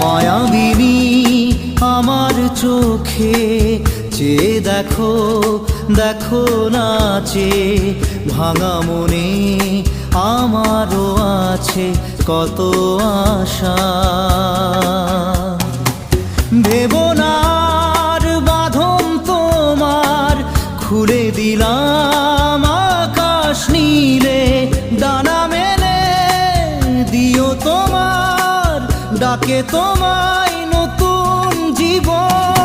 মায়াবিনী আমার চোখে চেয়ে দেখো, দেখো নাচে ভাঙা মনে আমারও আছে কত আশা। ভেবো না আর বাঁধন তোমার, খুলে দিলাম আকাশ নীলে, ডানা মেলে দিও তোমার ডাকে তোমায় নতুন জীবন।